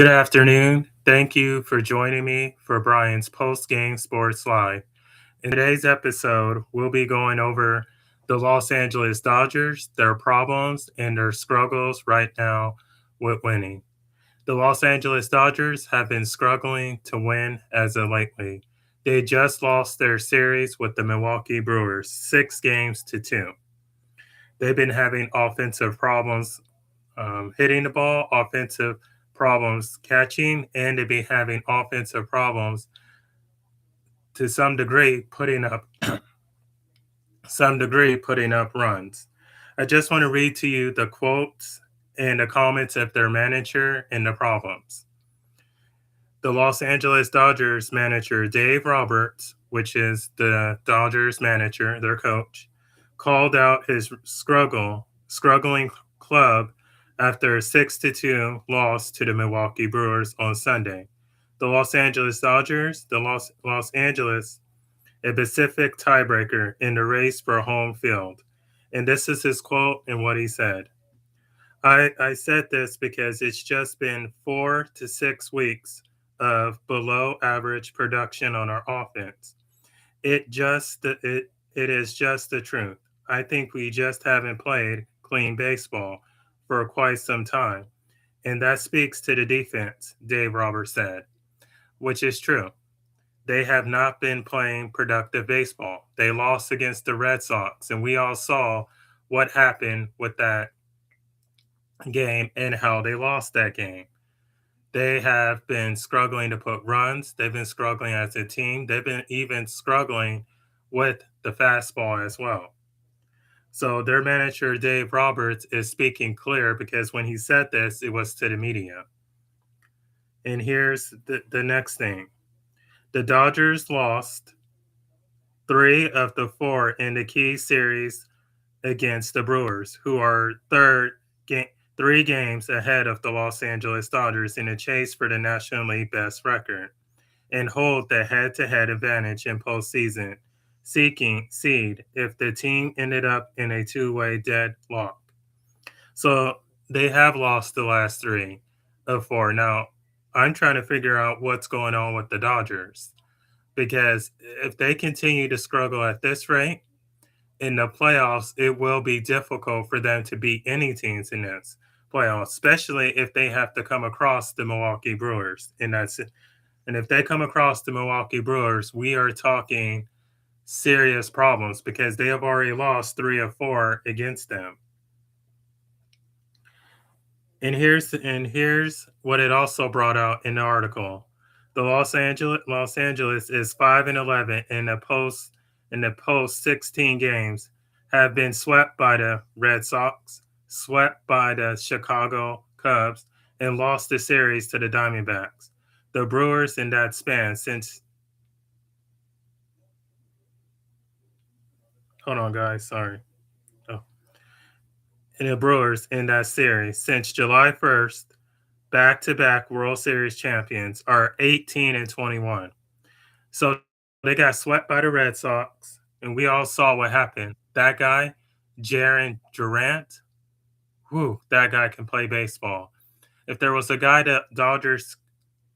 Good afternoon. Thank you for joining me for Brian's Post Game Sports Live. In today's episode, we'll be going over the Los Angeles Dodgers, their problems, and their struggles right now with winning. The Los Angeles Dodgers have been struggling to win as of lately. They just lost their series with the Milwaukee Brewers, 6 games to 2. They've been having offensive problems hitting the ball, offensive problems catching, and to be having offensive problems to some degree putting up runs. I just want to read to you the quotes and the comments of their manager and the problems. The Los Angeles Dodgers manager Dave Roberts, which is the Dodgers manager, their coach, called out his struggling club after a 6-2 loss to the Milwaukee Brewers on Sunday. The Los Angeles Dodgers, the Los Angeles, a Pacific tiebreaker in the race for home field. And this is his quote and what he said. I said this because it's just been 4 to 6 weeks of below average production on our offense. It is just the truth. I think we just haven't played clean baseball for quite some time. And that speaks to the defense, Dave Roberts said, which is true. They have not been playing productive baseball. They lost against the Red Sox, and we all saw what happened with that game and how they lost that game. They have been struggling to put runs. They've been struggling as a team. They've been even struggling with the fastball as well. So their manager, Dave Roberts, is speaking clear because when he said this, it was to the media. And here's the next thing. The Dodgers lost 3 of the 4 in the key series against the Brewers, who are 3 games ahead of the Los Angeles Dodgers in a chase for the National League best record and hold the head-to-head advantage in postseason seeking seed if the team ended up in a two-way deadlock. So they have lost the last 3 of 4. Now, I'm trying to figure out what's going on with the Dodgers because if they continue to struggle at this rate in the playoffs, it will be difficult for them to beat any teams in this playoffs, especially if they have to come across the Milwaukee Brewers. And if they come across the Milwaukee Brewers, we are talking serious problems because they have already lost 3 of 4 against them. And here's what it also brought out in the article. The Los Angeles is 5-11 in the post 16 games, have been swept by the Red Sox, swept by the Chicago Cubs, and lost the series to the Diamondbacks. The Brewers in that span since hold on guys, sorry. Oh. And the Brewers in that series since July 1st, back-to-back World Series champions are 18 and 21. So they got swept by the Red Sox, and we all saw what happened. That guy, Jaron Durant, whew, that guy can play baseball. If there was a guy that Dodgers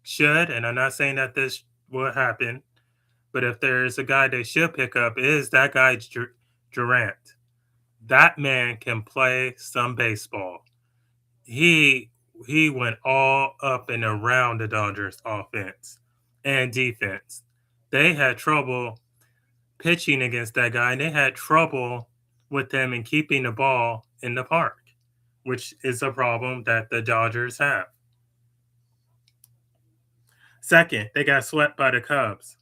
should, and I'm not saying that this will happen, but if there is a guy they should pick up, it is that guy Durant. That man can play some baseball. He he went all up and around the Dodgers offense and defense. They had trouble pitching against that guy, and they had trouble with them in keeping the ball in the park, which is a problem that the Dodgers have. Second, they got swept by the Cubs.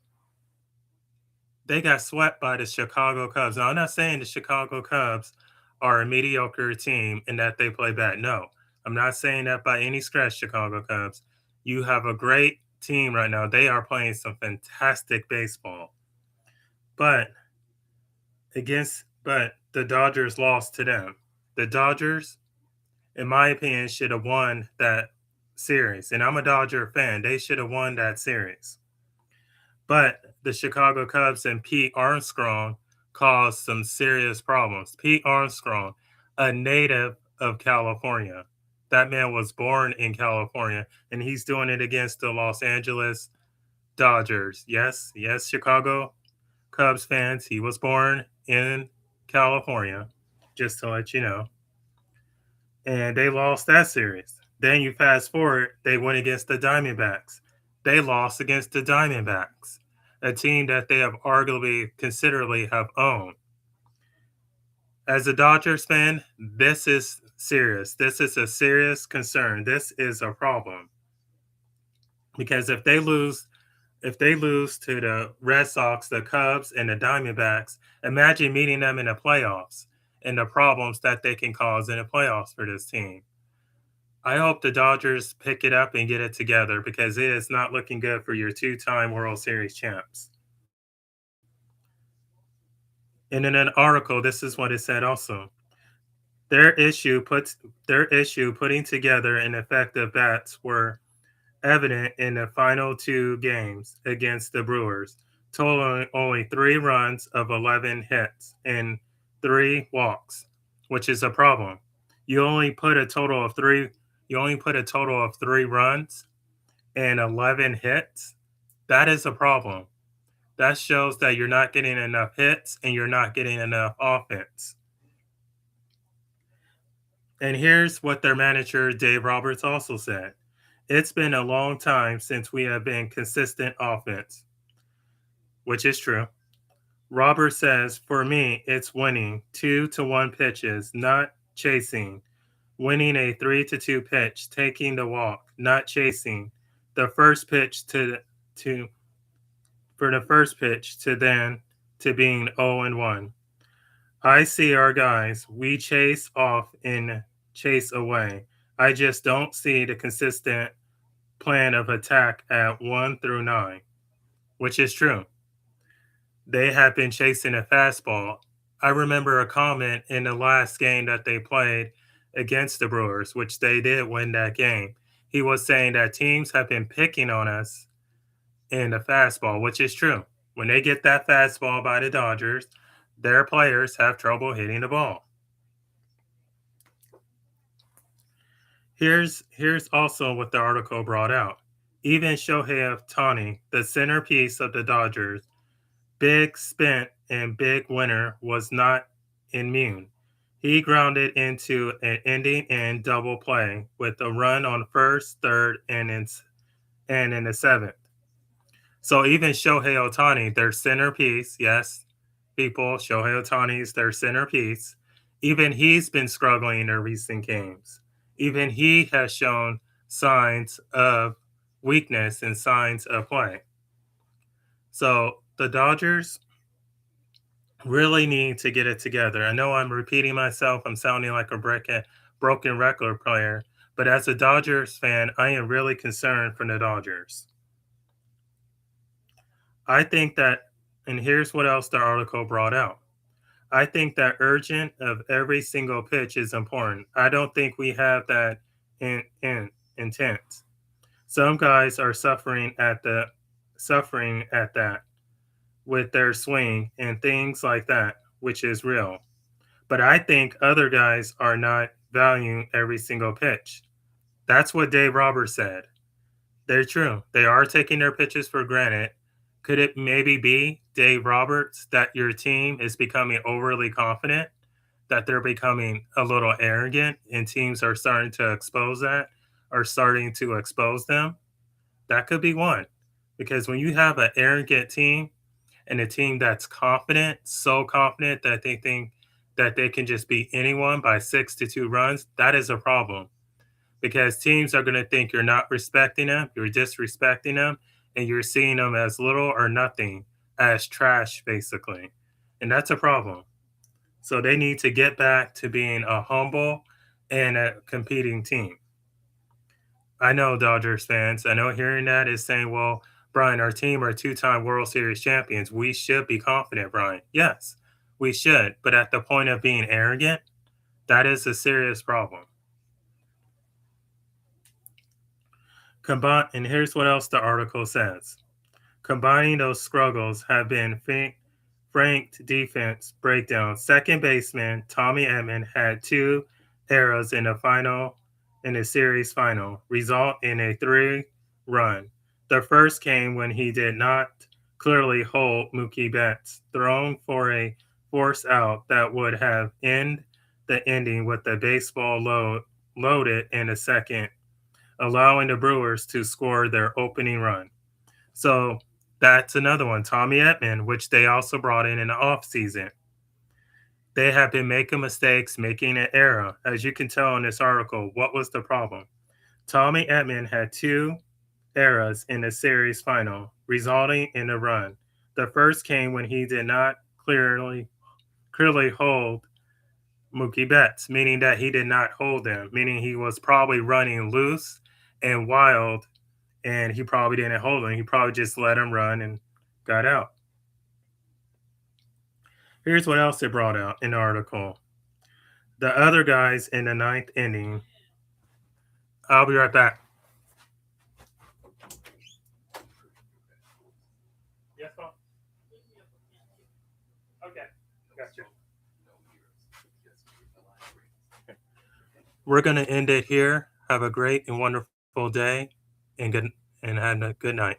They got swept by the Chicago Cubs. Now, I'm not saying the Chicago Cubs are a mediocre team and that they play bad. No, I'm not saying that by any stretch, Chicago Cubs. You have a great team right now. They are playing some fantastic baseball. But but the Dodgers lost to them. The Dodgers, in my opinion, should have won that series. And I'm a Dodger fan. They should have won that series. But the Chicago Cubs and Pete Armstrong caused some serious problems. Pete Armstrong, a native of California, That man was born in California, and he's doing it against the Los Angeles Dodgers. Yes, yes, Chicago Cubs fans. He was born in California, just to let you know. And they lost that series. Then you fast forward, they went against the Diamondbacks. They lost against the Diamondbacks, a team that they have arguably considerably have owned. As a Dodgers fan, this is serious. This is a serious concern. This is a problem. Because if they lose to the Red Sox, the Cubs, and the Diamondbacks, imagine meeting them in the playoffs and the problems that they can cause in the playoffs for this team. I hope the Dodgers pick it up and get it together because it is not looking good for your two-time World Series champs. And in an article, this is what it said also. Their issue putting together an effective bats were evident in the final two games against the Brewers, totaling only 3 runs of 11 hits and 3 walks, which is a problem. You only put a total of 3 runs and 11 hits. That is a problem. That shows that you're not getting enough hits and you're not getting enough offense. And here's what their manager, Dave Roberts, also said. It's been a long time since we have been consistent offense, which is true. Roberts says, for me, it's winning 2-1 pitches, not chasing. Winning a 3-2 pitch, taking the walk, not chasing. The first pitch to then to being 0-1. I see our guys. We chase off and chase away. I just don't see the consistent plan of attack at 1 through 9, which is true. They have been chasing a fastball. I remember a comment in the last game that they played against the Brewers, which they did win that game. He was saying that teams have been picking on us in the fastball, which is true. When they get that fastball by the Dodgers, their players have trouble hitting the ball. Here's also what the article brought out. Even Shohei Ohtani, the centerpiece of the Dodgers, big spent and big winner, was not immune. He grounded into an ending in double play with a run on first, third, and in the seventh. So even Shohei Ohtani, their centerpiece, yes, people, Shohei Ohtani is their centerpiece. Even he's been struggling in their recent games. Even he has shown signs of weakness and signs of play. So the Dodgers really need to get it together. I know I'm repeating myself. I'm sounding like a broken record player. But as a Dodgers fan, I am really concerned for the Dodgers. I think that, and here's what else the article brought out. I think that urgent of every single pitch is important. I don't think we have that in intent. Some guys are suffering at that with their swing and things like that, which is real. But I think other guys are not valuing every single pitch. That's what Dave Roberts said. They're true. They are taking their pitches for granted. Could it maybe be, Dave Roberts, that your team is becoming overly confident, that they're becoming a little arrogant, and teams are starting to expose them? That could be one. Because when you have an arrogant team and a team that's confident, so confident that they think that they can just beat anyone by 6-2 runs, that is a problem. Because teams are going to think you're not respecting them, you're disrespecting them, and you're seeing them as little or nothing, as trash, basically. And that's a problem. So they need to get back to being a humble and a competing team. I know, Dodgers fans, I know hearing that is saying, well, Brian, our team are 2-time World Series champions. We should be confident, Brian. Yes, we should. But at the point of being arrogant, that is a serious problem. And here's what else the article says. Combining those struggles have been franked defense breakdown. Second baseman Tommy Edman had 2 errors in the final in the series final, result in a 3-run. The first came when he did not clearly hold Mookie Betts, thrown for a force out that would have ended the inning with the baseball loaded in a second, allowing the Brewers to score their opening run. So that's another one. Tommy Edman, which they also brought in the offseason. They have been making mistakes, making an error. As you can tell in this article, what was the problem? Tommy Edman had 2 errors in the series final, resulting in a run. The first came when he did not clearly hold Mookie Betts, meaning that he did not hold him, meaning he was probably running loose and wild, and he probably didn't hold him. He probably just let him run and got out. Here's what else they brought out in the article. The other guys in the 9th inning. I'll be right back. Yes, Mom? Okay, gotcha. We're going to end it here. Have a great and wonderful day and have a good night.